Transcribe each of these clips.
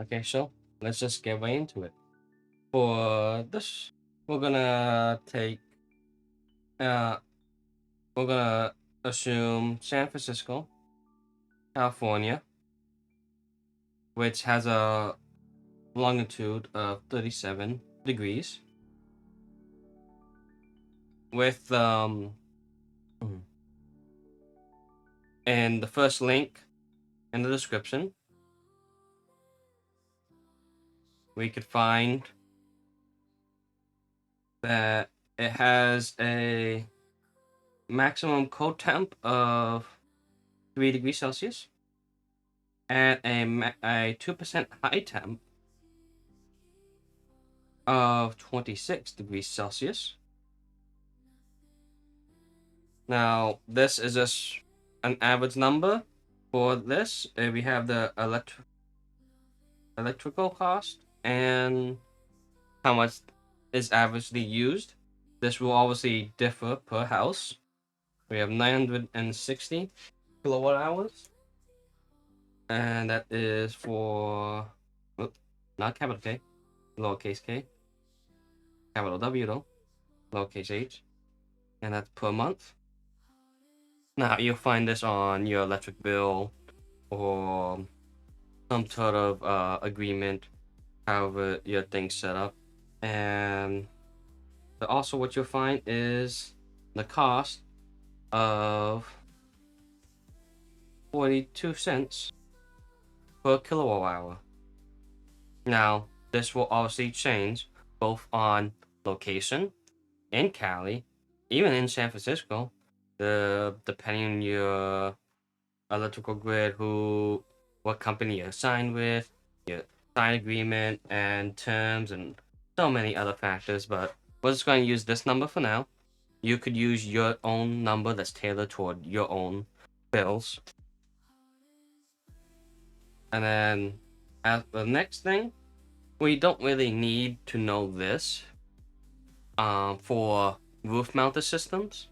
Okay, so let's just get right into it. For this, we're gonna take, uh, we're gonna assume San Francisco, California, which has a longitude of 37 degrees, with and the first link in the description, we could find that it has a maximum cold temp of 3 degrees Celsius and a 2% high temp of 26 degrees Celsius. Now, this is just an average number for this. We have the electrical cost and how much is averagely used. This will obviously differ per house. We have 960 kilowatt hours, and that is for not capital K, lowercase k, capital W though, lowercase h, and that's per month. Now you'll find this on your electric bill or some sort of agreement, however your thing's set up. And also what you'll find is the cost of 42 cents per kilowatt hour. Now, this will obviously change both on location in Cali, even in San Francisco, depending on your electrical grid, what company you're signed with, your sign agreement and terms, and so many other factors. But we're just going to use this number for now. You could use your own number that's tailored toward your own bills. And then as the next thing, we don't really need to know this for roof mounted systems.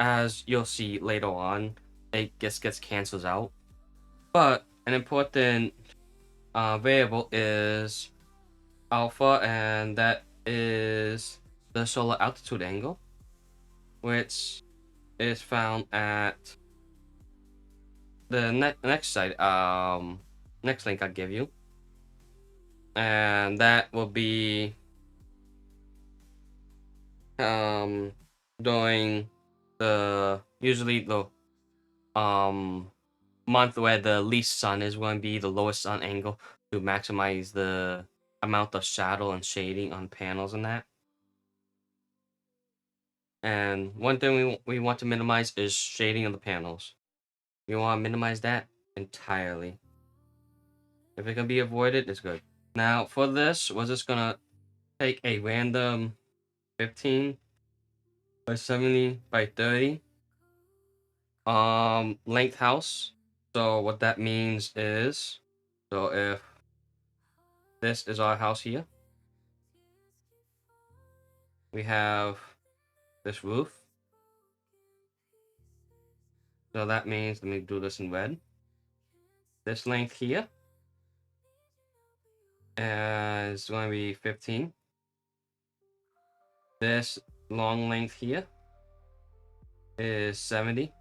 As you'll see later on, it gets cancels out. But an important variable is alpha, and that is the solar altitude angle, which is found at the next site, next link I'll give you, and that will be during usually the month where the least sun is going to be the lowest sun angle to maximize the amount of shadow and shading on panels and that. And one thing we want to minimize is shading of the panels. We want to minimize that entirely. If it can be avoided, it's good. Now for this, we're just gonna take a random 15 by 70 by 30 length house. So what that means is, so if this is our house here, we have this roof. So that means, let me do this in red. This length here is going to be 15. This long length here is 70.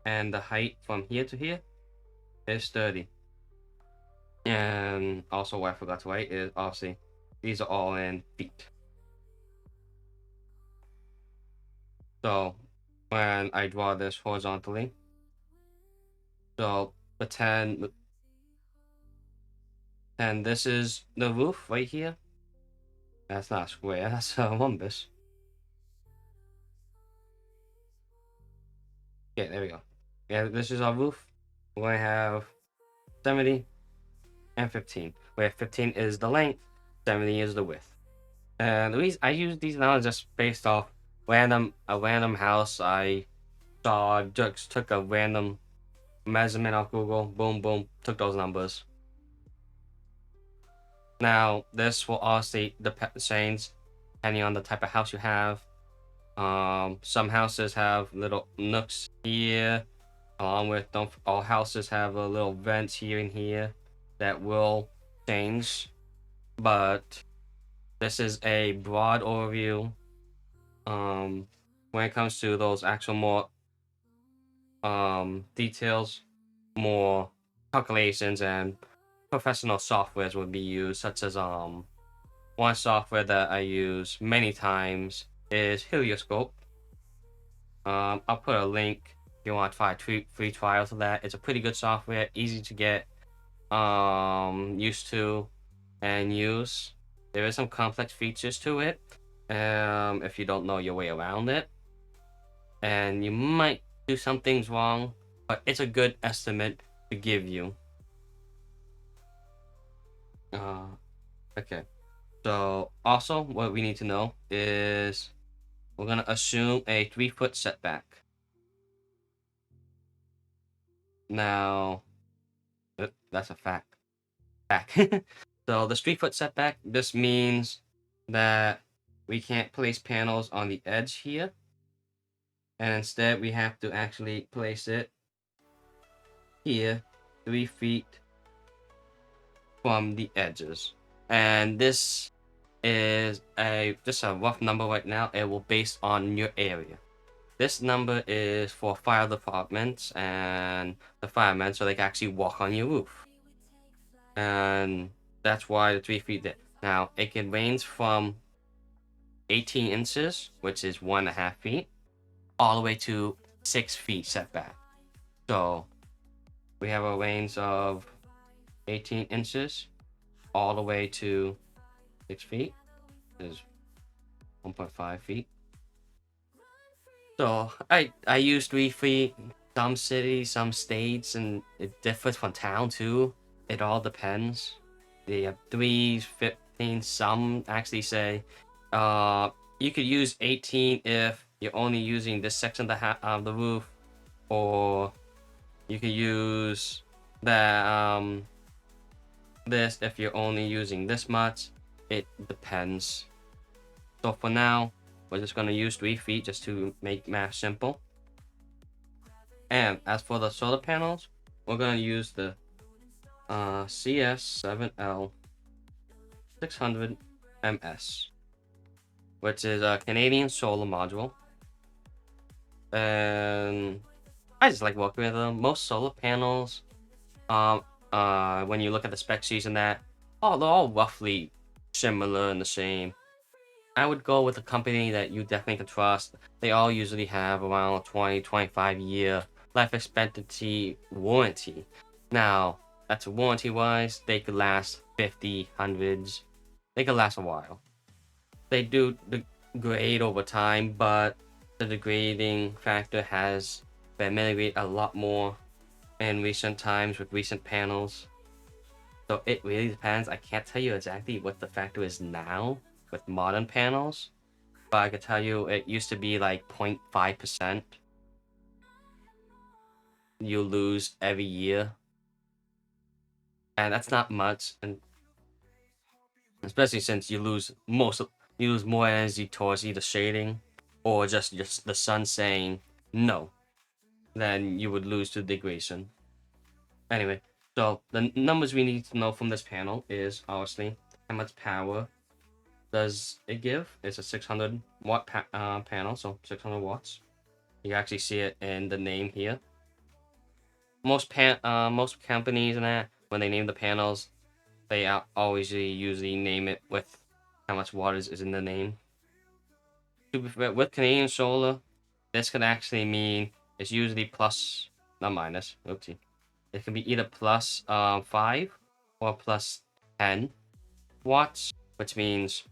And the height from here to here is 30. And also what I forgot to write is obviously these are all in feet. So when I draw this horizontally, so pretend this is the roof right here. That's not a square, that's a rhombus. Yeah, there we go. Yeah, this is our roof. We're going to have 70 and 15, where 15 is the length, 70 is the width. And the reason I use these now is just based off a random house I saw. Just took a random measurement off Google, boom, boom, took those numbers. Now, this will obviously change depending on the type of house you have. Some houses have little nooks here, along with don't all houses have a little vents here and here that will change, but this is a broad overview. When it comes to those actual more details, more calculations and professional softwares would be used, such as one software that I use many times is Helioscope. I'll put a link if you want to try free trials of that. It's a pretty good software, easy to get used to and use. There is some complex features to it if you don't know your way around it, and you might do some things wrong, but it's a good estimate to give you. Okay, so also what we need to know is we're gonna assume a 3-foot setback. Now, that's a fact. So the 3-foot setback, this means that we can't place panels on the edge here, and instead we have to actually place it here 3 feet from the edges. And this is just a rough number right now. It will based on your area. This number is for fire departments and the firemen, so they can actually walk on your roof. And that's why the 3 feet there. Now, it can range from 18 inches, which is 1.5 feet, all the way to 6 feet setback. So we have a range of 18 inches all the way to 6 feet, is 1.5 feet. So I use 3 feet, some cities, some states, and it differs from town too. It all depends. They have 3s, 15, some actually say you could use 18 if you're only using this section of the roof, or you could use the this if you're only using this much. It depends. So for now, we're just going to use 3 feet just to make math simple. And as for the solar panels, we're going to use the CS7L 600 MS, which is a Canadian solar module. And I just like working with them. Most solar panels, when you look at the spec sheets and that, they're all roughly similar and the same. I would go with a company that you definitely can trust. They all usually have around 20-25 year life expectancy warranty. Now, that's warranty wise, they could last 50, hundreds. They could last a while. They do degrade over time, but the degrading factor has been mitigated a lot more in recent times with recent panels. So it really depends. I can't tell you exactly what the factor is now with modern panels, but I could tell you it used to be like 0.5% you lose every year, and that's not much, and especially since you lose more energy towards either shading or just the sun saying no, then you would lose to degradation. Anyway, so the numbers we need to know from this panel is obviously how much power does it give. It's a 600 watt panel, so 600 watts. You actually see it in the name here. Most companies and that, when they name the panels, they always usually name it with how much watt is in the name. With Canadian Solar, this could actually mean it's usually plus, not minus. Oopsie. It can be either plus 5 or plus 10 watts, which means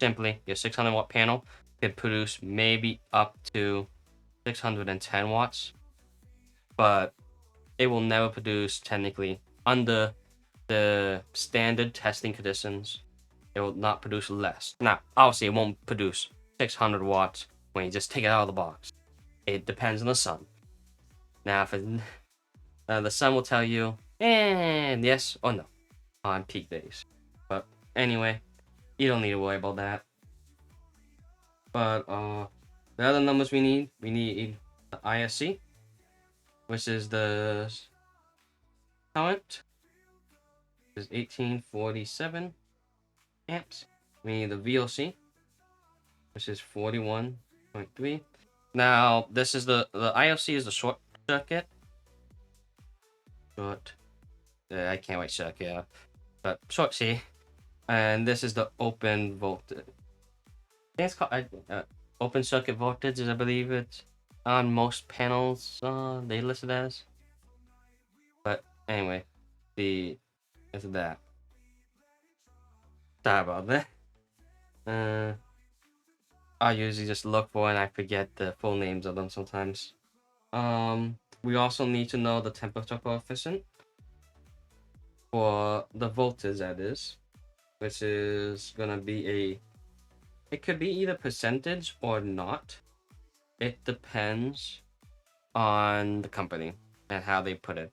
simply your 600 watt panel could produce maybe up to 610 watts, but it will never produce technically under the standard testing conditions. It will not produce less. Now, obviously, it won't produce 600 watts when you just take it out of the box. It depends on the sun. Now, if the sun will tell you, and yes or no on peak days. But anyway, you don't need to worry about that. But the other numbers we need the ISC, which is the current is 1847 amps. We need the VOC, which is 41.3. Now, this is the IOC is the short circuit. Short. I can't write circuit, yeah. But short C. And this is the open voltage. I think it's called open circuit voltage, I believe it's on most panels they listed as. But anyway, it's that. Sorry about that. I usually just look for and I forget the full names of them sometimes. We also need to know the temperature coefficient for the voltage, that is, which is gonna be it could be either percentage or not. It depends on the company and how they put it.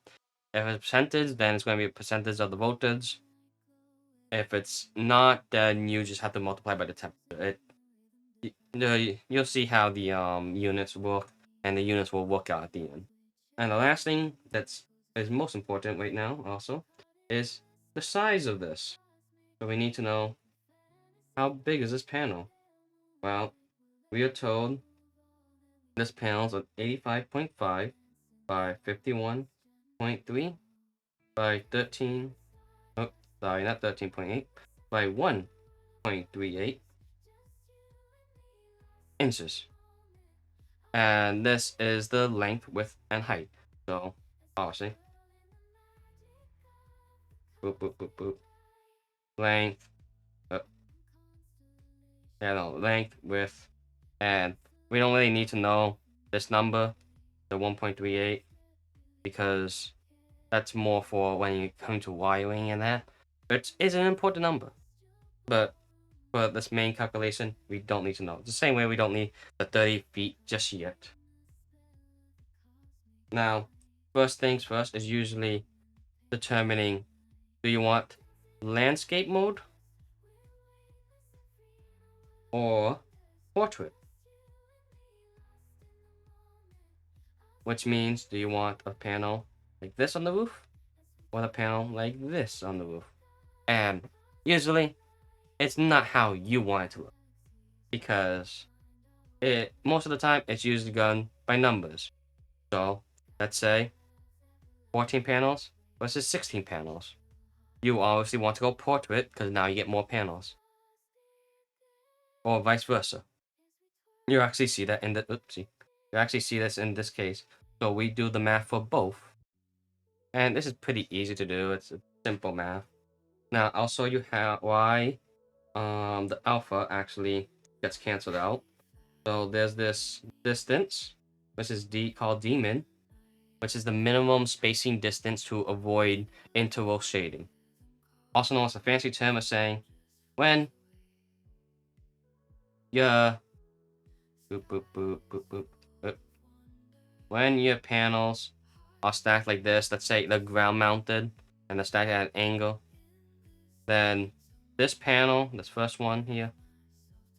If it's percentage, then it's going to be a percentage of the voltage. If it's not, then you just have to multiply by the temperature. You'll see how the units work, and the units will work out at the end. And the last thing is most important right now also is the size of this. So we need to know how big is this panel. Well, we are told this panel is 85.5 by 51.3 by 13. Oh, sorry, not 13.8 by 1.38 inches. And this is the length, width, and height. So, obviously, boop, boop, boop, boop. Length, length, width, and we don't really need to know this number, the 1.38, because that's more for when you come to wiring and that. It is an important number, but for this main calculation, we don't need to know. It's the same way we don't need the 30 feet just yet. Now, first things first is usually determining, do you want landscape mode or portrait? Which means, do you want a panel like this on the roof or a panel like this on the roof? And usually, it's not how you want it to look, because most of the time it's usually done by numbers. So let's say 14 panels versus 16 panels. You obviously want to go portrait because now you get more panels, or vice versa. You actually see that in the oopsie. You actually see this in this case. So we do the math for both, and this is pretty easy to do. It's a simple math. Now I'll show you why the alpha actually gets canceled out. So there's this distance, which is called d min, which is the minimum spacing distance to avoid interval shading. Also known as a fancy term of saying when your boop, boop, boop, boop, boop, when your panels are stacked like this, let's say they're ground mounted and they're stacked at an angle, then this panel, this first one here,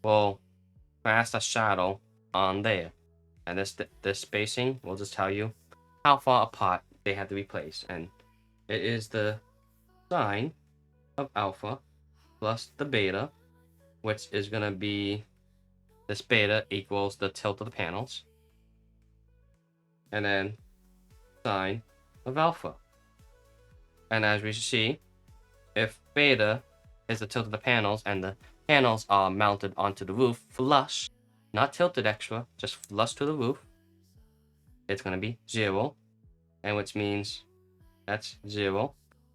will cast a shadow on there. And this spacing will just tell you how far apart they have to be placed. And it is the sine of alpha plus the beta, which is going to be, this beta equals the tilt of the panels, and then sine of alpha. And as we see, if beta is the tilt of the panels and the panels are mounted onto the roof flush, not tilted extra, just flush to the roof, it's going to be 0, and which means that's 0.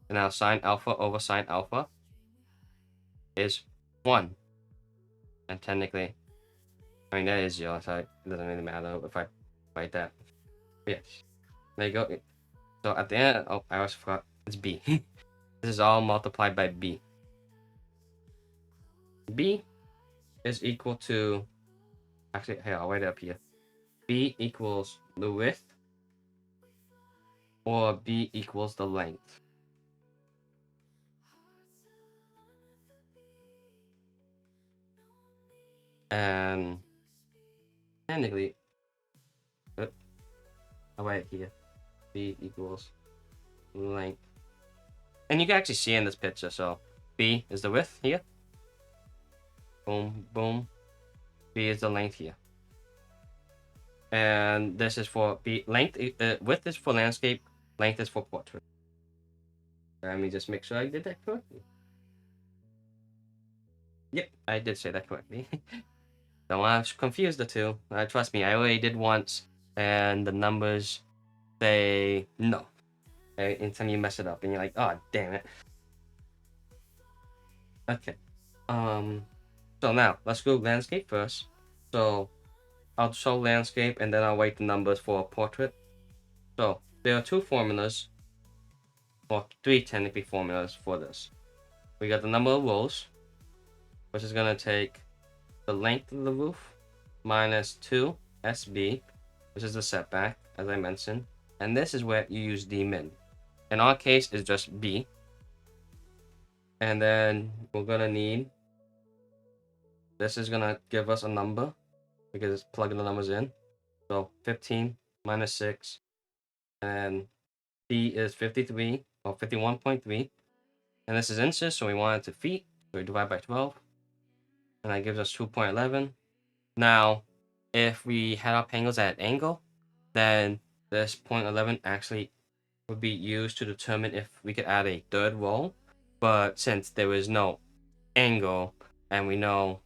And now sine alpha over sine alpha is 1. And technically, I mean, that is 0, so it doesn't really matter if I write that. But yes, there you go. So at the end, oh, I also forgot, it's b. This is all multiplied by b. B is equal to, actually, here, I'll write it up here. B equals the width, or B equals the length. And technically, I'll write it here. B equals length And you can actually see in this picture. So B is the width here. Boom, boom. B is the length here. And this is for B length. Width is for landscape. Length is for portrait. Let me just make sure I did that correctly. Yep, I did say that correctly. Don't want to confuse the two. Trust me, I already did once, and the numbers say no. Anytime you mess it up, and you're like, oh, damn it. Okay. So now, let's go landscape first. So, I'll show landscape, and then I'll write the numbers for portrait. So, there are two formulas, or three technically formulas for this. We got the number of rows, which is going to take the length of the roof minus 2 SB, which is the setback, as I mentioned. And this is where you use D min. In our case, it's just B. And then we're going to need, this is going to give us a number because it's plugging the numbers in. So 15 minus 6. And D is 53 or 51.3. And this is inches, so we want it to feet. So we divide by 12. And that gives us 2.11. Now, if we had our pangles at an angle, then this 0.11 actually would be used to determine if we could add a third row. But since there is no angle, and we know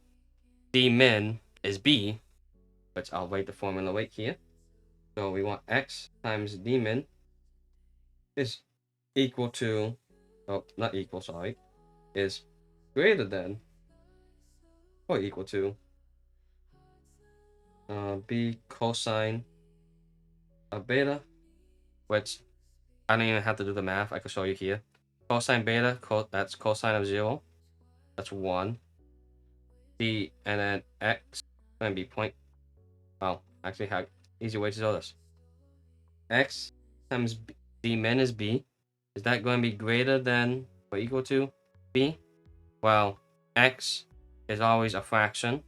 D min is B, which I'll write the formula right here. So we want X times D min is equal to, oh, not equal, sorry, is greater than or equal to B cosine of beta, which I don't even have to do the math. I can show you here. Cosine beta, that's cosine of 0. That's 1. D, and then X going to be point. Well, actually, how easy way to show this. X times B, D min is B. Is that going to be greater than or equal to B? Well, X is always a fraction.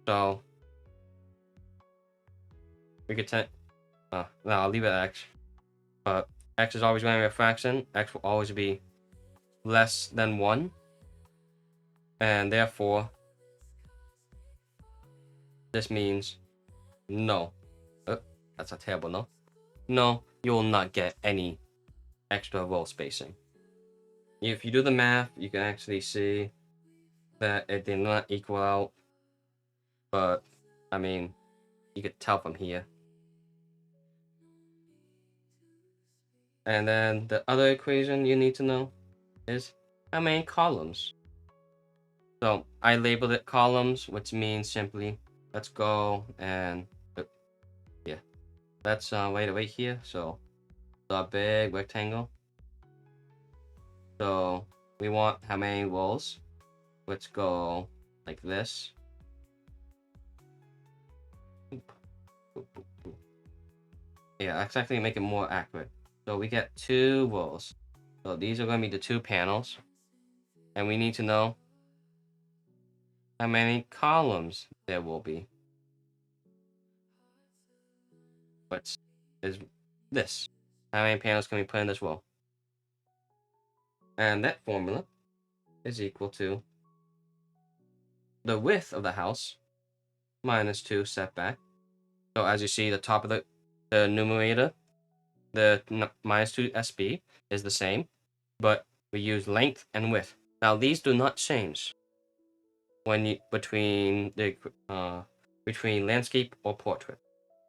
So we could take, no, I'll leave it at X. But X is always going to be a fraction. X will always be less than 1. And therefore, this means no. That's a terrible no. No, you will not get any extra row spacing. If you do the math, you can actually see that it did not equal out. But, I mean, you could tell from here. And then the other equation you need to know is how many columns. So I labeled it columns, which means simply, let's go and, yeah, let's write it right here. So the big rectangle. So we want how many rows? Let's go like this. Yeah, let's actually make it more accurate. So we get 2 rows. So these are going to be the 2 panels. And we need to know how many columns there will be. Which is this. How many panels can we put in this row? And that formula is equal to the width of the house minus 2 setback. So as you see, the top of the numerator, the minus 2 SB is the same, but we use length and width. Now these do not change when you between landscape or portrait.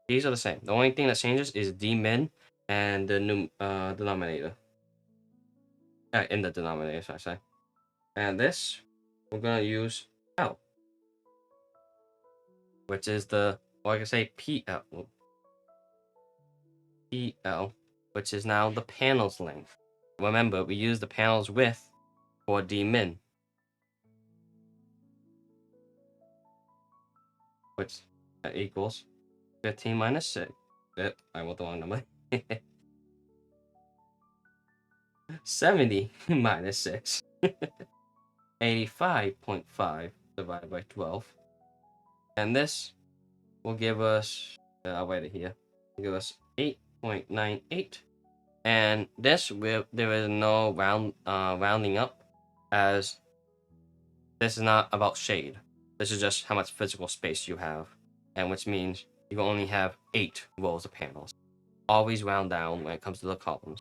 These are the same. The only thing that changes is D min and the denominator. In the denominator, should I say. And this, we're going to use L, which is or I can say PL. PL, which is now the panel's length. Remember, we use the panel's width for D min, which equals 15 minus 6. I wrote the wrong number. 70 minus 6. 85.5 divided by 12. And this will give us, I'll write it here, give us 8.98. And this there is no rounding up, as this is not about shade. This is just how much physical space you have, and which means you can only have 8 rows of panels. Always round down when it comes to the columns.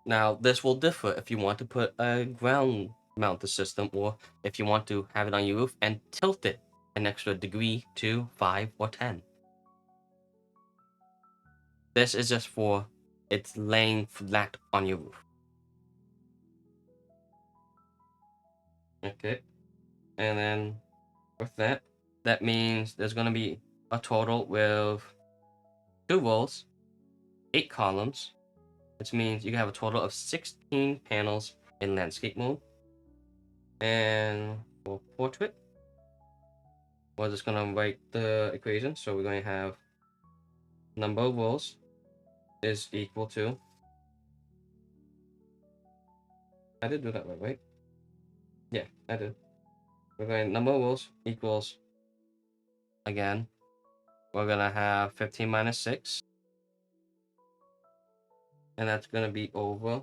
Now, this will differ if you want to put a ground mounted system, or if you want to have it on your roof and tilt it an extra degree, 2, 5, or 10. This is just for it's laying flat on your roof. Okay, and then with that, that means there's going to be a total with 2 rows, 8 columns, which means you can have a total of 16 panels in landscape mode. And for portrait, we're just going to write the equation. So we're going to have number of rows is equal to, I did do that right? Yeah, I did. We're going number of rows equals, again, we're going to have 15 minus 6. And that's going to be over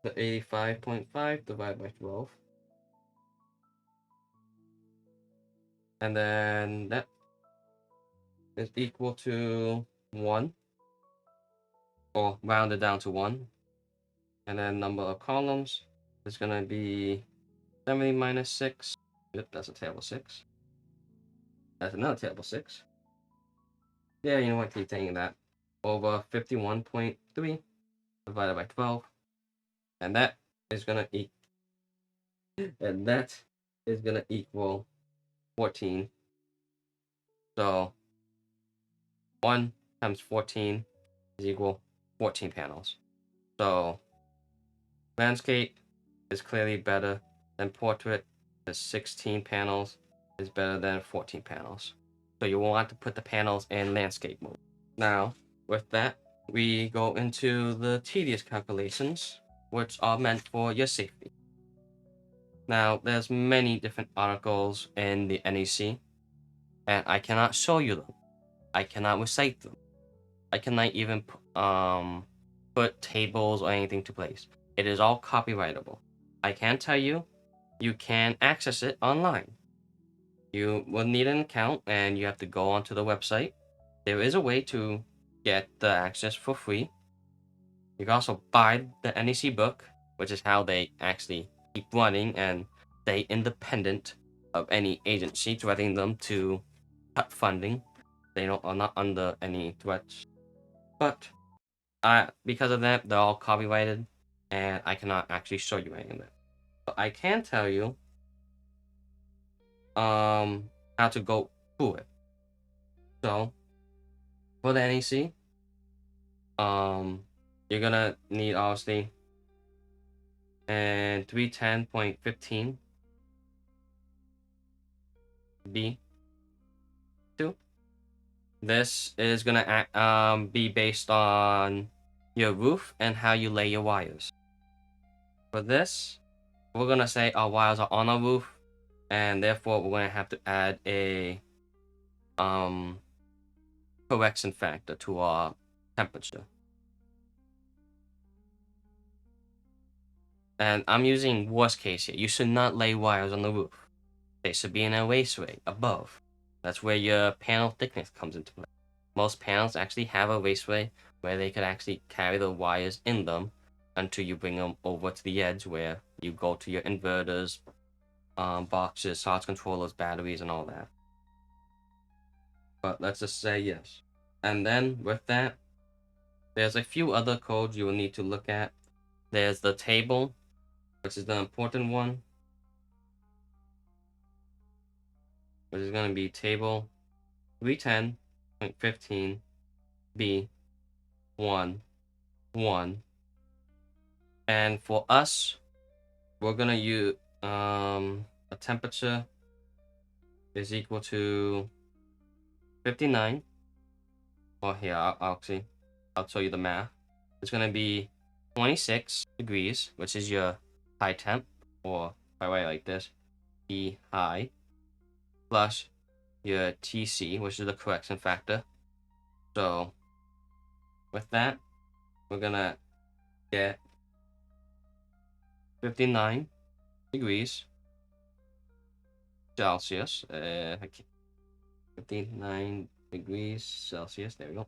the 85.5 divided by 12. And then that is equal to 1, or rounded down to 1. And then number of columns is going to be 70 minus 6. Yep, that's a table 6. That's another table 6. Yeah, you know what, keep saying that. Over 51.3 divided by 12. And that is going to equal 14. So 1 times 14 is equal 14 panels. So landscape is clearly better than portrait. The 16 panels is better than 14 panels. So you want to put the panels in landscape mode. Now, with that, we go into the tedious calculations, which are meant for your safety. Now, there's many different articles in the NEC, and I cannot show you them. I cannot recite them. I cannot even put tables or anything to place. It is all copyrightable. I can tell you, you can access it online. You will need an account, and you have to go onto the website. There is a way to get the access for free. You can also buy the NEC book, which is how they actually keep running and stay independent of any agency threatening them to cut funding. They are not under any threats. But because of that, they're all copyrighted, and I cannot actually show you any of that. But I can tell you how to go through it. So for the NEC, you're gonna need obviously and 310.15 B2. This is gonna be based on your roof and how you lay your wires. For this, we're gonna say our wires are on our roof, and therefore we're gonna have to add a correction factor to our temperature. And I'm using worst case here. You should not lay wires on the roof. They should be in a raceway above. That's where your panel thickness comes into play. Most panels actually have a raceway where they could actually carry the wires in them until you bring them over to the edge where you go to your inverters, boxes, source controllers, batteries, and all that. But let's just say yes. And then with that, there's a few other codes you will need to look at. There's the table, which is the important one, which is going to be table 310.15 B1 1. And for us, we're going to use a temperature is equal to 59. Well, here, I'll show you the math. It's going to be 26 degrees, which is your high temp, or if I write it like this, T high, plus your TC, which is the correction factor, So with that, we're gonna get 59 degrees Celsius. 59 degrees Celsius. There we go.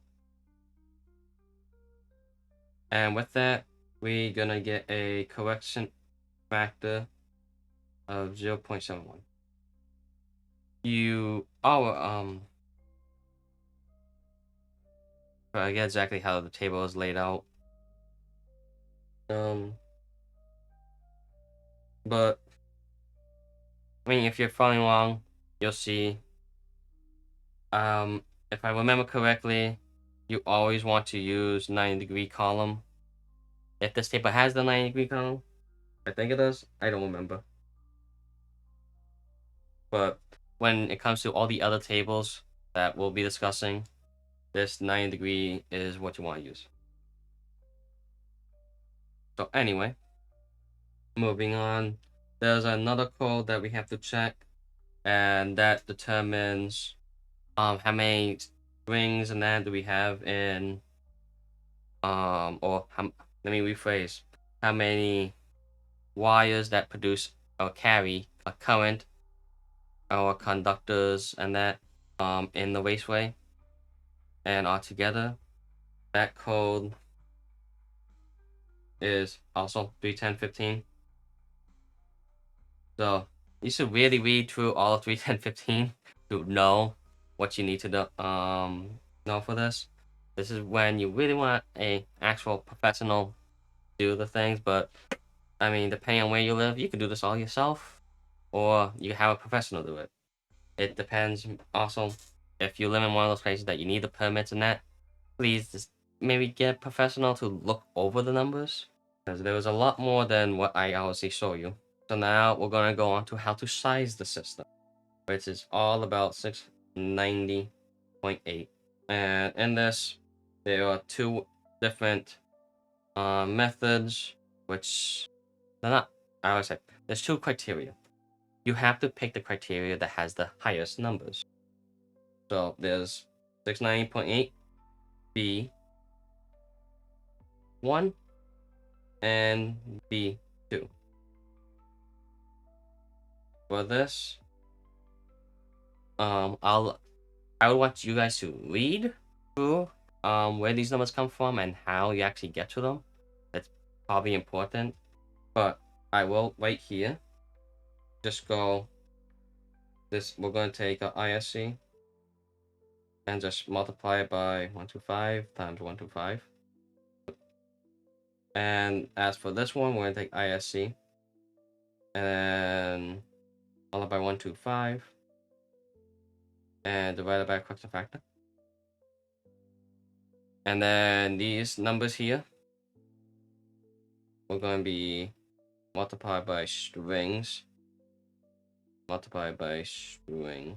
And with that, we're gonna get a correction factor of 0.71. I forget exactly how the table is laid out. But I mean, if you're following along, you'll see. If I remember correctly, you always want to use 90-degree column. If this table has the 90-degree column, I think it does. I don't remember. But when it comes to all the other tables that we'll be discussing, this 90-degree is what you want to use. So anyway, moving on, there's another code that we have to check, and that determines how many strings and that do we have in let me rephrase, how many wires that produce or carry a current or conductors and that in the raceway and are together. That code is also 31015. So you should really read through all of 31015 to know what you need to know for this. This is when you really want a actual professional do the things, but I mean, depending on where you live, you can do this all yourself, or you have a professional do it. It depends. Also, if you live in one of those places that you need the permits and that, please just maybe get a professional to look over the numbers, because there was a lot more than what I obviously show you. So now we're gonna go on to how to size the system, which is all about 690.8. And in this, there are two different methods, which they're not. I always say there's two criteria. You have to pick the criteria that has the highest numbers. So there's 690.8 B1 and B2. For this, I would want you guys to read through where these numbers come from and how you actually get to them. That's probably important. But I will right here just go this. We're going to take a ISC and just multiply it by 125 times 125. And as for this one, we're going to take ISC and multiply by 125 and divide it by a correction factor. And then these numbers here, we're going to be multiplied by strings, multiplied by string.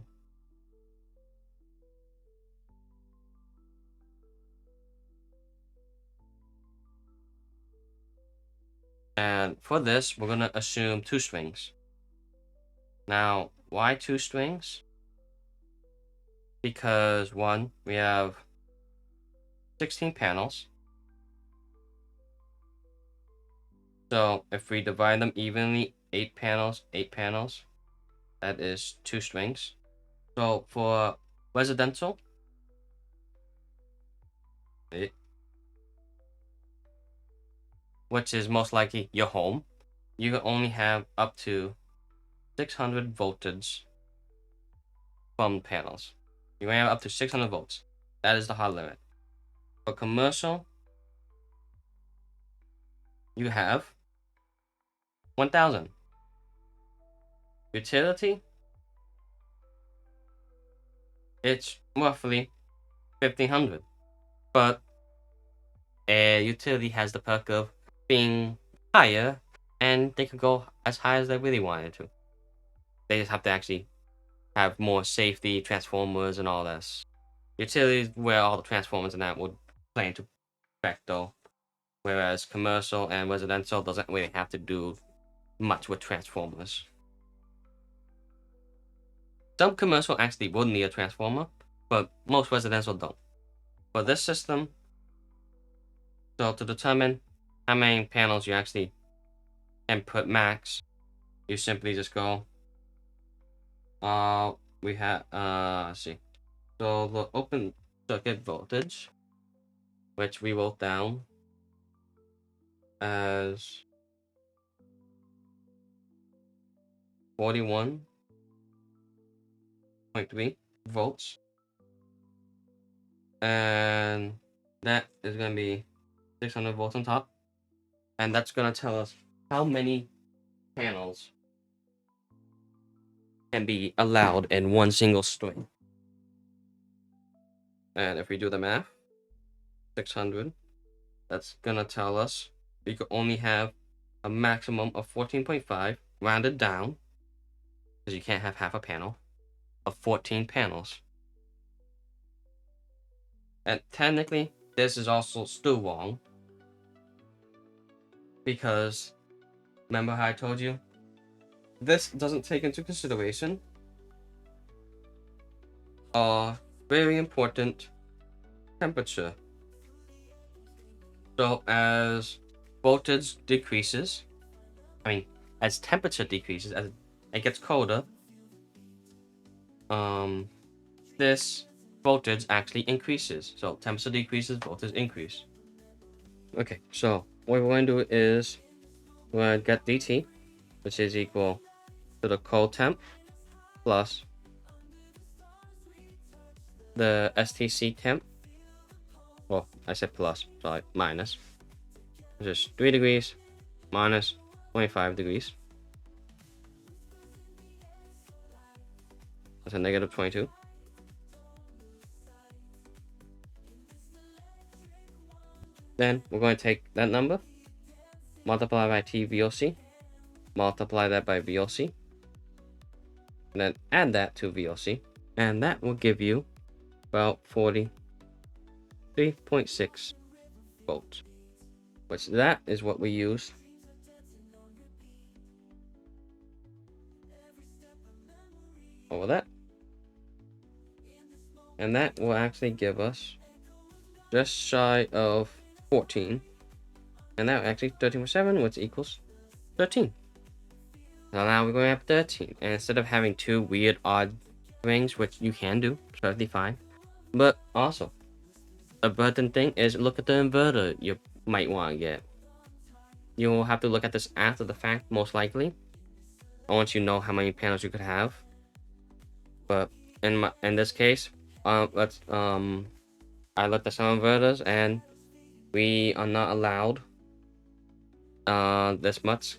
And for this, we're going to assume two strings. Now, why two strings? Because one, we have 16 panels. So if we divide them evenly, 8 panels, that is 2 strings. So for residential, which is most likely your home, you can only have up to 600 voltage from panels. You can have up to 600 volts. That is the hard limit. For commercial, you have 1000. Utility, it's roughly 1500. But a utility has the perk of being higher, and they could go as high as they really wanted to. They just have to actually have more safety, transformers, and all this. Utilities where all the transformers and that would play into effect though. Whereas commercial and residential doesn't really have to do much with transformers. Some commercial actually would need a transformer, but most residential don't. for this system, so to determine how many panels you actually input max, you simply just go, we have, let's see. So the open circuit voltage, which we wrote down as 41.3 volts. And that is going to be 600 volts on top. And that's going to tell us how many panels can be allowed in one single string. And if we do the math, 600, that's going to tell us we could only have a maximum of 14.5 rounded down, because you can't have half a panel, of 14 panels. And technically, this is also still wrong, because remember how I told you? This doesn't take into consideration a very important temperature. So as voltage decreases, as temperature decreases, as it gets colder, this voltage actually increases. So temperature decreases, voltage increase. Okay, so what we're going to do is we're going to get dT, which is equal to the cold temp plus the STC temp. Well, I said plus, sorry, minus. Which is 3 degrees minus 25 degrees. That's a negative 22. Then we're going to take that number, multiply by TVOC, multiply that by VOC, and then add that to VOC, and that will give you about 43.6 volts, which that is what we use over that. And that will actually give us just shy of 14. And that actually 13.7, which equals 13. So now we're going to have 13. And instead of having two weird odd rings, which you can do, perfectly fine. But also, a important thing is look at the inverter you might want to get. You'll have to look at this after the fact, most likely. Once you know how many panels you could have. But in this case, I looked at some inverters and we are not allowed this much.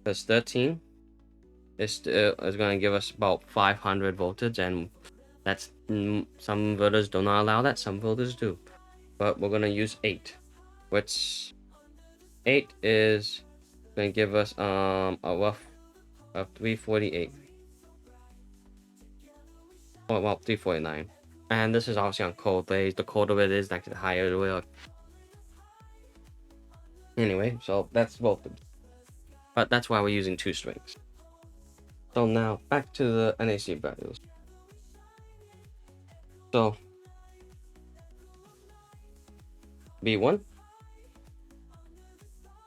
Because 13 is going to give us about 500 voltage, and that's some inverters do not allow that, some inverters do. But we're going to use 8, which 8 is going to give us a rough of 348. Oh, well, 349. And this is obviously on cold days. The colder it is, the higher it will. Anyway, so that's voltage. But that's why we're using 2 strings. So now back to the NAC values. So B1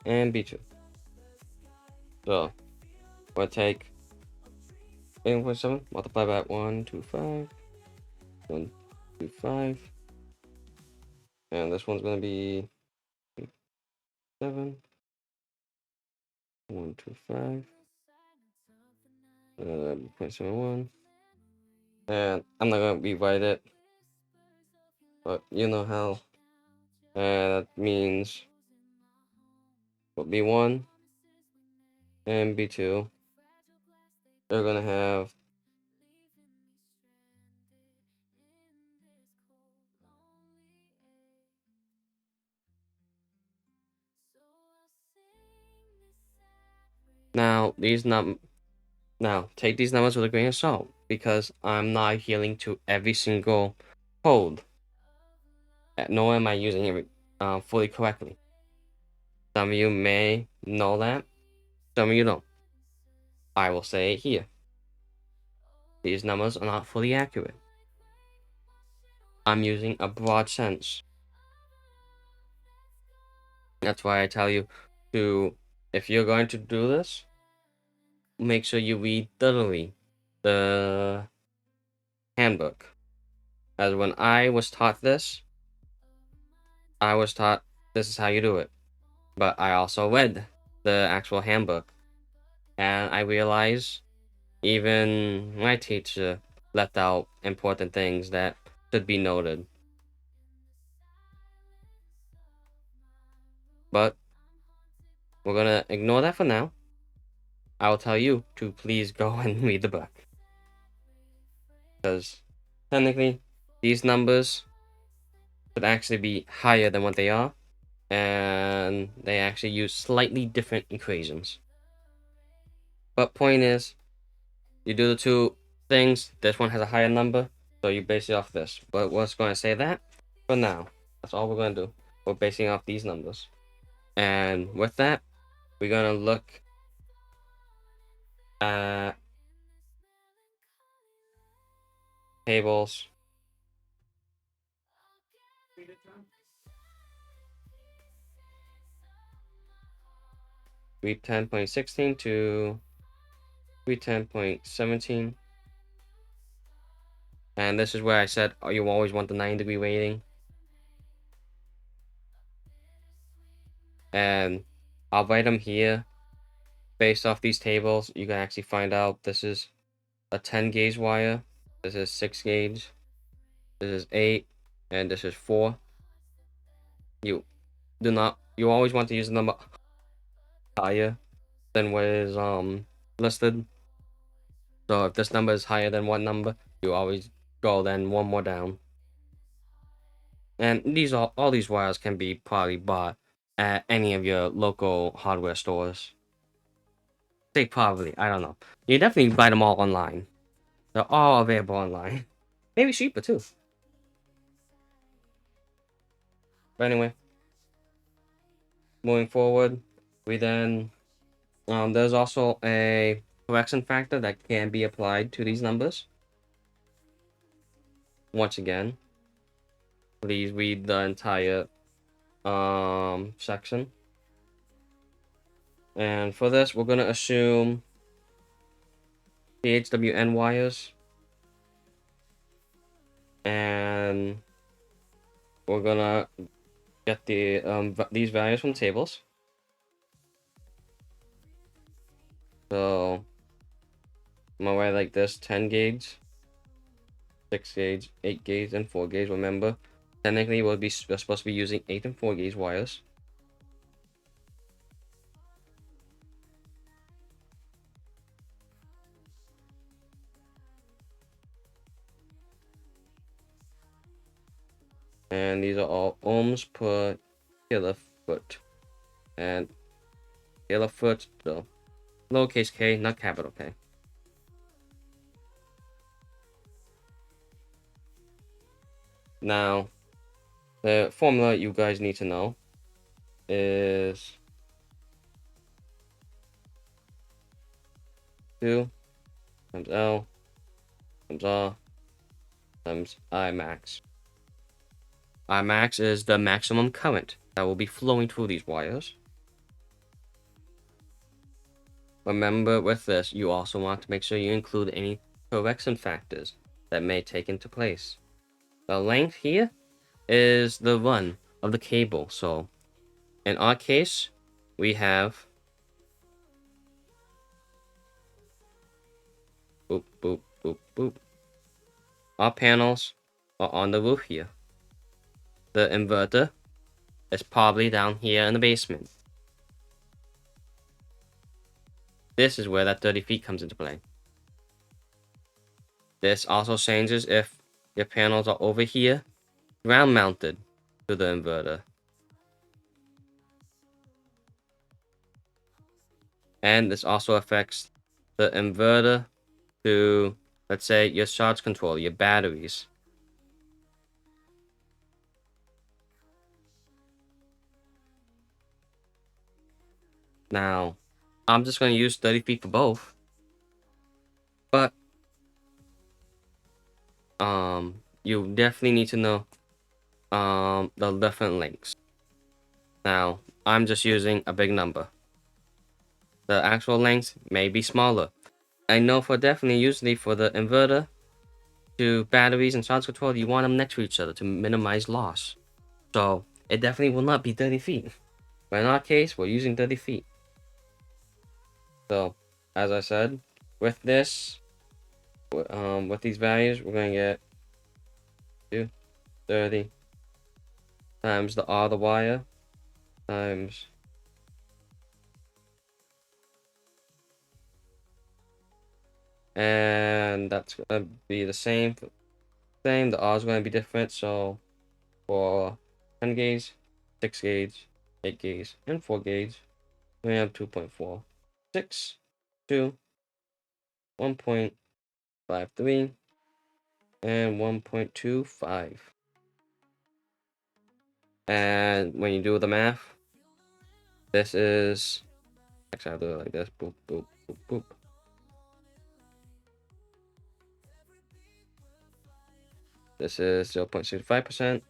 and B2. So we'll take 8.7 multiply by 125, 125, and this one's gonna be 7, 125, 0.71, and I'm not gonna rewrite it, but you know how. And that means for B1 and B2, they're gonna have now take these numbers with a grain of salt, because I'm not adhering to every single code, nor am I using it fully correctly. Some of you may know that, some of you don't. I will say it here. These numbers are not fully accurate. I'm using a broad sense. That's why I tell you to, if you're going to do this, make sure you read thoroughly the handbook. As when I was taught this, I was taught this is how you do it. But I also read the actual handbook, and I realized even my teacher left out important things that should be noted. But we're gonna ignore that for now. I will tell you to please go and read the book. Because technically, these numbers should actually be higher than what they are, and they actually use slightly different equations. But point is, you do the two things, this one has a higher number, so you base it off this. But we're just going to say that for now. That's all we're going to do. We're basing off these numbers. And with that, we're going to look at tables. Read 10.16 to read 10.17. And this is where I said, oh, you always want the 9-degree rating. And I'll write them here. Based off these tables, you can actually find out this is a 10 gauge wire. This is 6 gauge. This is 8. And this is 4. You always want to use the number higher than what is listed. So if this number is higher than one number, you always go then one more down. And all these wires can be probably bought at any of your local hardware stores. They probably, I don't know. You definitely buy them all online. They're all available online. Maybe cheaper too. But anyway, moving forward, we then there's also a correction factor that can be applied to these numbers. Once again, please read the entire section. And for this, we're gonna assume PHWN wires, and we're gonna get the these values from tables. So I'm gonna write like this: 10 gauge, 6 gauge, 8 gauge, and 4 gauge. Remember, technically we're supposed to be using 8 and 4 gauge wires. And these are all ohms per kilofoot. And kilofoot, so lowercase k, not capital K. Now, the formula you guys need to know is 2 times L times R times I max. I max is the maximum current that will be flowing through these wires. Remember with this, you also want to make sure you include any correction factors that may take into place. The length here is the run of the cable. So in our case, we have boop, boop, boop, boop. Our panels are on the roof here. The inverter is probably down here in the basement. This is where that 30 feet comes into play. This also changes if your panels are over here, ground mounted to the inverter. And this also affects the inverter to, let's say, your charge controller, your batteries. Now, I'm just going to use 30 feet for both. But, you definitely need to know the different lengths. Now, I'm just using a big number. The actual length may be smaller. I know for definitely usually for the inverter to batteries and charge control, you want them next to each other to minimize loss. So it definitely will not be 30 feet. But in our case, we're using 30 feet. So as I said, with this, with these values, we're going to get 230 times the R of the wire times and that's going to be the same. The R is going to be different. So for 10 gauge, 6 gauge, 8 gauge, and 4 gauge, we have 2.46, 2, 1.53, and 1.25. And when you do the math, this is actually I'll do it like this. Boop, boop, boop, boop. This is 0.65%,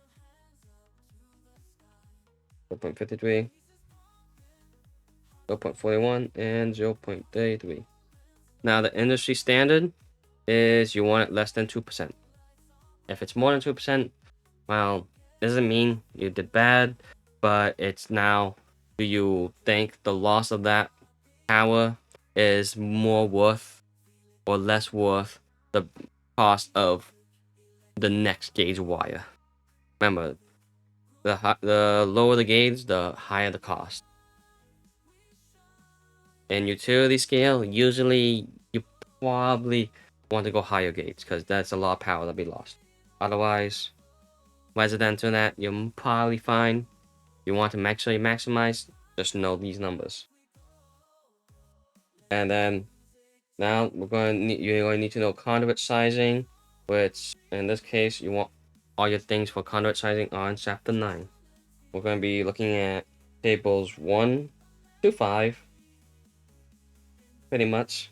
0.53, 0.41, and 0.33. Now the industry standard is you want it less than 2%. If it's more than 2%, well, doesn't mean you did bad, but it's now, do you think the loss of that power is more worth or less worth the cost of the next gauge wire? Remember, the lower the gauge, the higher the cost. In utility scale, usually you probably want to go higher gauge because that's a lot of power that'll be lost. Otherwise, residential net, you're probably fine. You want to make sure you maximize, just know these numbers. And then now you're going to need to know conduit sizing, which in this case you want all your things for conduit sizing on chapter 9. We're going to be looking at tables 1 to 5, pretty much.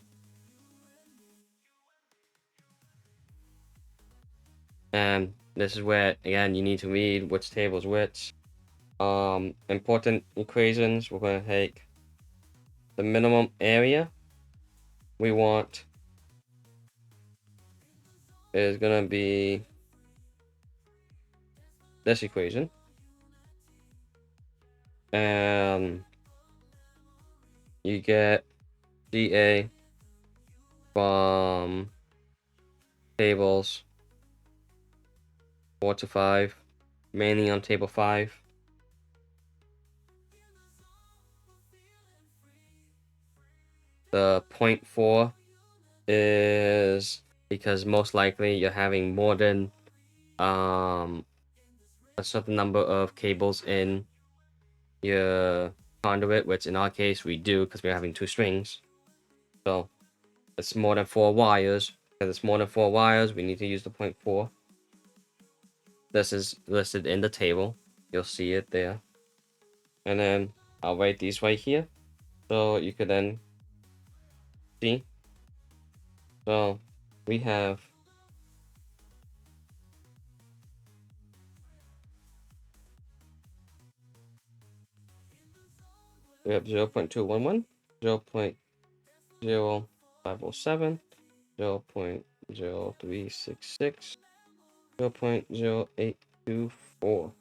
And this is where again you need to read which table is which. Important equations, we're going to take the minimum area we want is going to be this equation. And you get dA from tables 4 to 5, mainly on table 5. The 0.4 is because most likely you're having more than a certain number of cables in your conduit, which in our case we do because we're having 2 strings. So it's more than 4 wires. Because it's more than 4 wires, we need to use the 0.4. This is listed in the table. You'll see it there. And then I'll write these right here. So you could then see. So we have we have 0.211, 0.0507, 0.0366, 0.0824.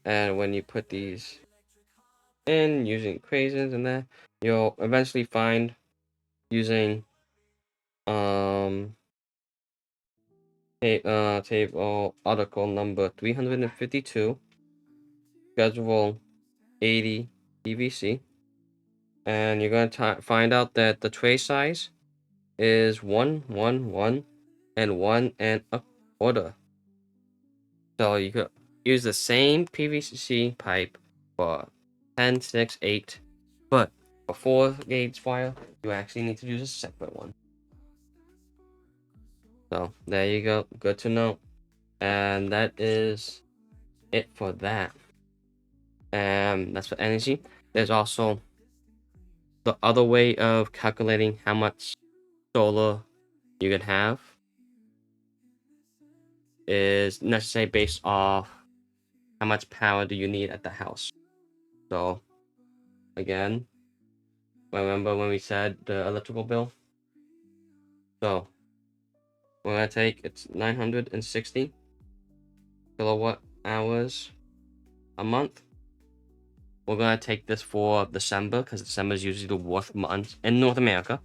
And when you put these in using equations and that, you'll eventually find using table article number 352, schedule 80 PVC, and you're going to find out that the tray size is 1, 1, 1, and 1 and a quarter. So you could use the same PVC pipe for 10, 6, 8, but for 4 gauge wire, you actually need to use a separate one. So there you go, good to know. And that is it for that. And that's for energy. There's also the other way of calculating how much solar you can have. is necessary based off how much power do you need at the house. So again, remember when we said the electrical bill? So we're gonna take, it's 960 kilowatt hours a month. We're gonna take this for December because December is usually the worst month in North America,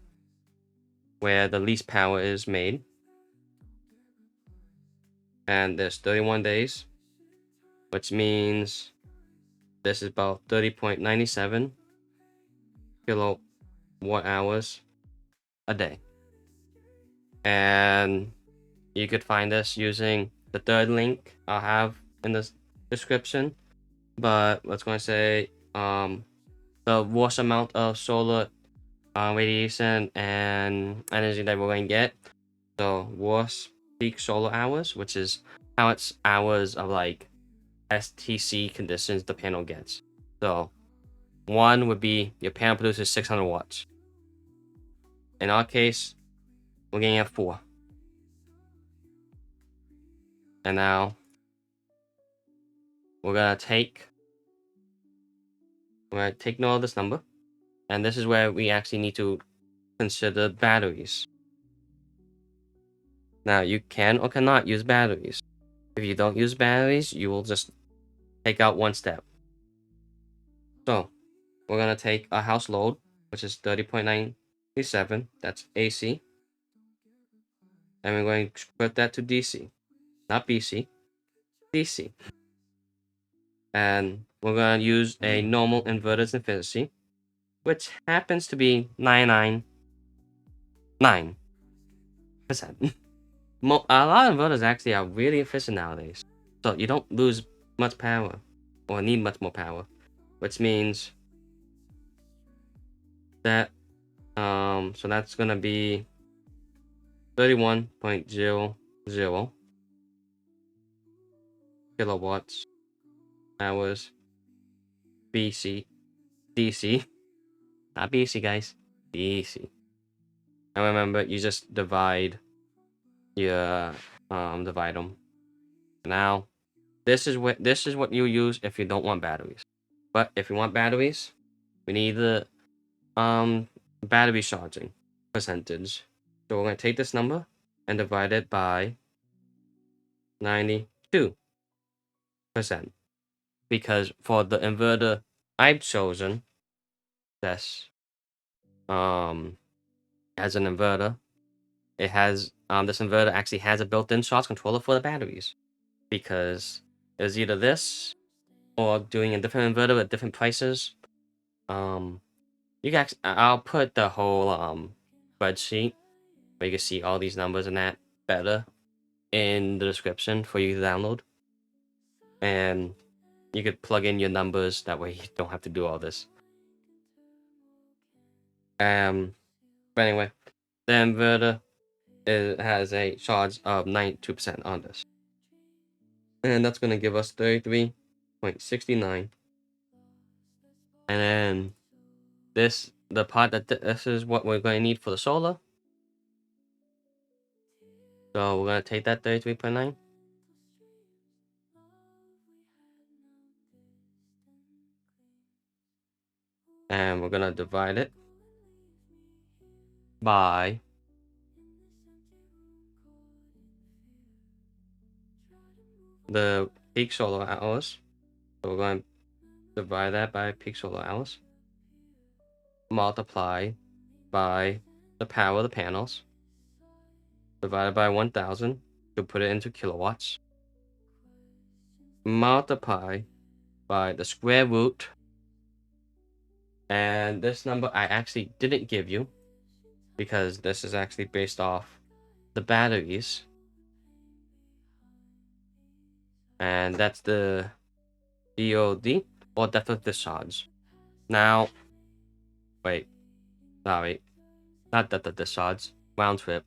where the least power is made. And there's 31 days, which means this is about 30.97 kilowatt hours a day. And you could find this using the third link I'll have in the description. But let's go and say the worst amount of solar radiation and energy that we're going to get. So worst peak solar hours, which is how much hours of like STC conditions the panel gets. So one would be your panel produces 600 watts. In our case, we're getting at 4. And now we're gonna take note of this number, and this is where we actually need to consider batteries. Now you can or cannot use batteries. If you don't use batteries, you will just take out one step. So we're gonna take a house load, which is 30.97. That's AC, and we're going to put that to DC, not BC, DC. And we're gonna use a normal inverter's efficiency, which happens to be 999%. A lot of inverters actually are really efficient nowadays, so you don't lose much power or need much more power, which means that so that's gonna be 31.00 kilowatts hours BC DC, not BC guys, DC. And remember, you just divide divide them. Now this is what you use if you don't want batteries. But if you want batteries, we need the battery charging percentage. So we're going to take this number and divide it by 92%, because for the inverter I've chosen, this as an inverter, it has this inverter actually has a built-in charge controller for the batteries, because it's either this or doing a different inverter at different prices. You guys, I'll put the whole spreadsheet where you can see all these numbers and that better in the description for you to download, and you could plug in your numbers, that way you don't have to do all this. But anyway, the inverter has a charge of 92% on this, and that's going to give us 33.69. And then the part that this is what we're going to need for the solar. So we're going to take that 33.9 and we're going to divide it by the peak solar hours. So we're going to divide that by peak solar hours, multiply by the power of the panels, divided by 1000 to put it into kilowatts, multiply by the square root, and this number I actually didn't give you because this is actually based off the batteries, and that's the DOD, or depth of discharge. Now, wait, sorry, not depth of discharge, round trip.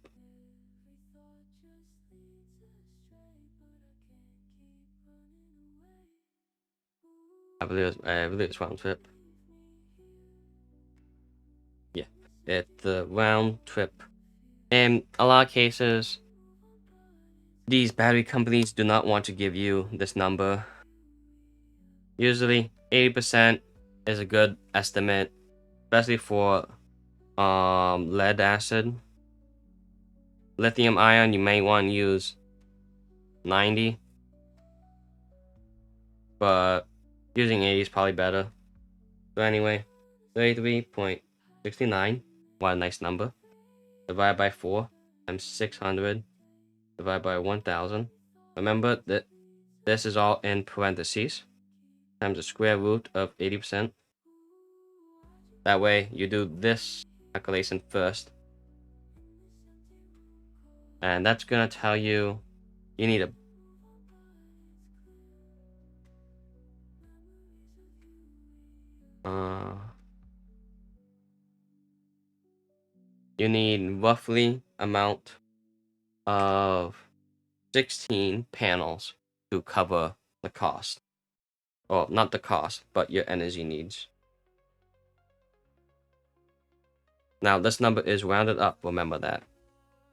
I believe it's round trip. Yeah, it's the round trip. In a lot of cases, these battery companies do not want to give you this number. Usually 80% is a good estimate, especially for lead acid. Lithium ion, you may want to use 90, but using 80 is probably better. So anyway, 33.69, what a nice number, divided by 4 times 600 divided by 1000. Remember that this is all in parentheses, times the square root of 80%. That way you do this calculation first, and that's gonna tell you you need a you need roughly amount of 16 panels to cover the cost. Well, not the cost, but your energy needs. Now, this number is rounded up, remember that.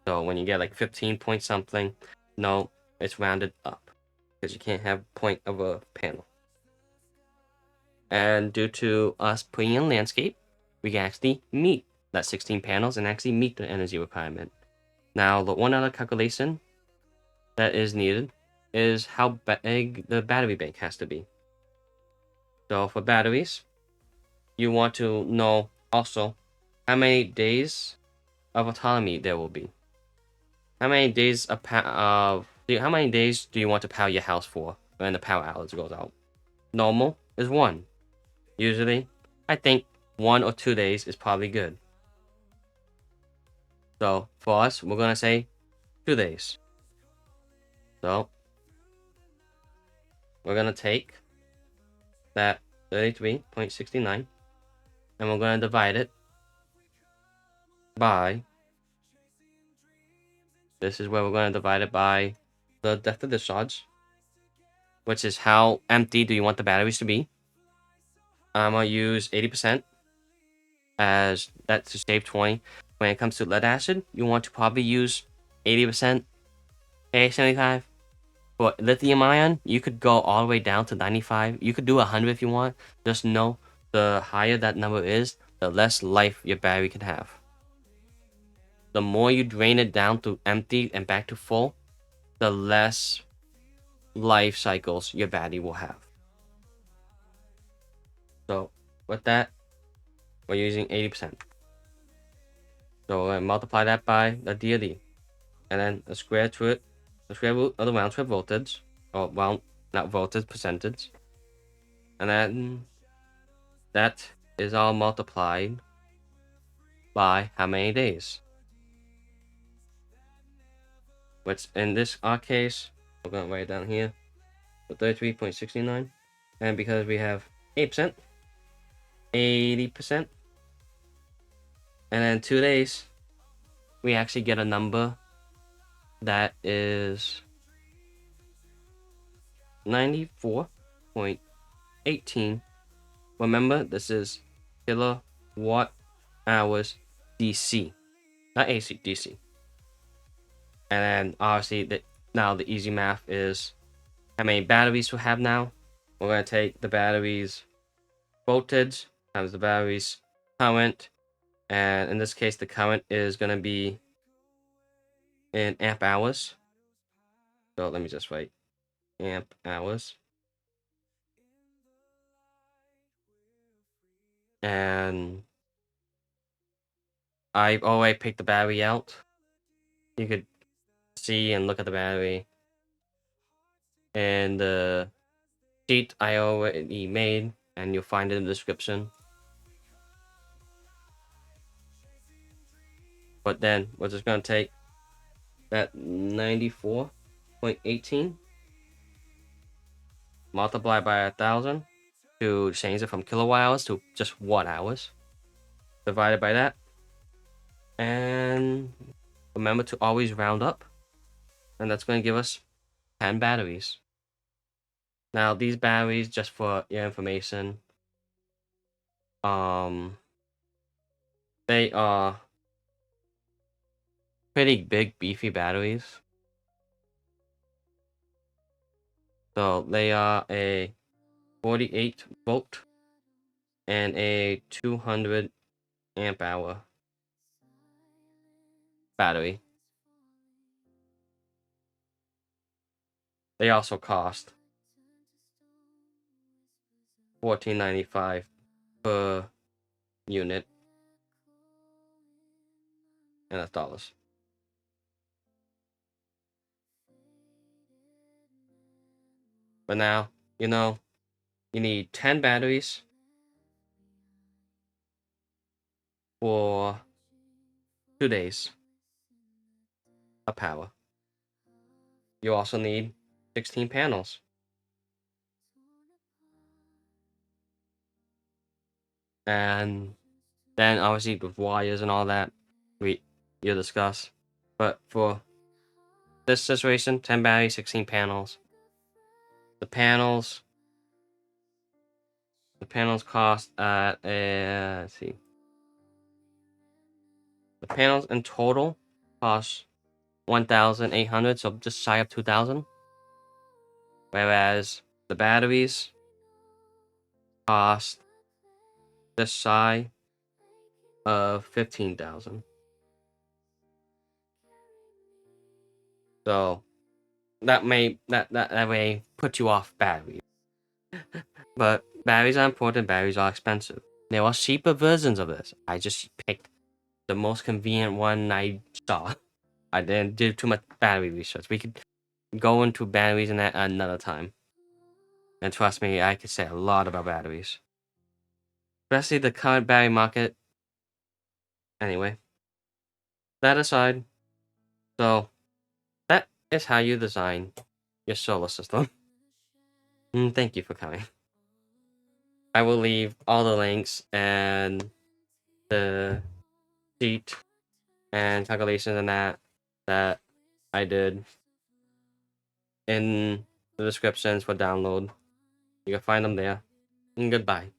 So when you get like 15 point something, no, it's rounded up, because you can't have point of a panel. And due to us putting in landscape, we can actually meet that 16 panels and actually meet the energy requirement. Now, the one other calculation that is needed is how big the battery bank has to be. So for batteries, you want to know also how many days of autonomy there will be. How many days how many days do you want to power your house for when the power outage goes out? Normal is 1. Usually, I think 1 or 2 days is probably good. So for us, we're gonna say 2 days. So we're gonna take that 33.69 and we're gonna divide it by, this is where we're gonna divide it by the depth of discharge, which is how empty do you want the batteries to be. I'm gonna use 80% as that to save 20. When it comes to lead acid, you want to probably use 80%, A75. For lithium ion, you could go all the way down to 95. You could do 100 if you want. Just know the higher that number is, the less life your battery can have. The more you drain it down to empty and back to full, the less life cycles your battery will have. So with that, we're using 80%. So we're gonna multiply that by the DOD, and then the square root of the round trip voltage, or round, not voltage, percentage, and then that is all multiplied by how many days. Which in this our case, we're gonna write it down here, so 33.69, and because we have 8%, 80%, and then 2 days, we actually get a number that is 94.18. Remember, this is kilowatt hours DC, not AC, DC. And then obviously, now the easy math is how many batteries we have now. We're going to take the batteries voltage times the batteries current, and in this case the current is going to be in amp hours. So let me just write amp hours, and I've already picked the battery out. You could see and look at the battery and the sheet I already made, and you'll find it in the description. But then we're just going to take that 94.18 multiply by 1,000 to change it from kilowatt hours to just watt hours, divided by that, and remember to always round up, and that's going to give us 10 batteries. Now these batteries, just for your information, they are pretty big beefy batteries, So they are a 48 volt and a 200 amp hour battery. They also cost $14.95 per unit, and that's dollars. But now, you know, you need 10 batteries for 2 days of power. You also need 16 panels. And then obviously with wires and all that, you'll discuss. But for this situation, 10 batteries, 16 panels. The panels cost at let's see. The panels in total cost 1,800, so just shy of 2,000. Whereas the batteries cost just shy of 15,000. So that may put you off batteries. But batteries are important, batteries are expensive. There are cheaper versions of this. I just picked the most convenient one I saw. I didn't do too much battery research. We could go into batteries in that another time. And trust me, I could say a lot about batteries. Especially the current battery market. Anyway, that aside, so that is how you design your solar system. Thank you for coming. I will leave all the links and the sheet and calculations and that I did in the descriptions for download. You can find them there. And goodbye.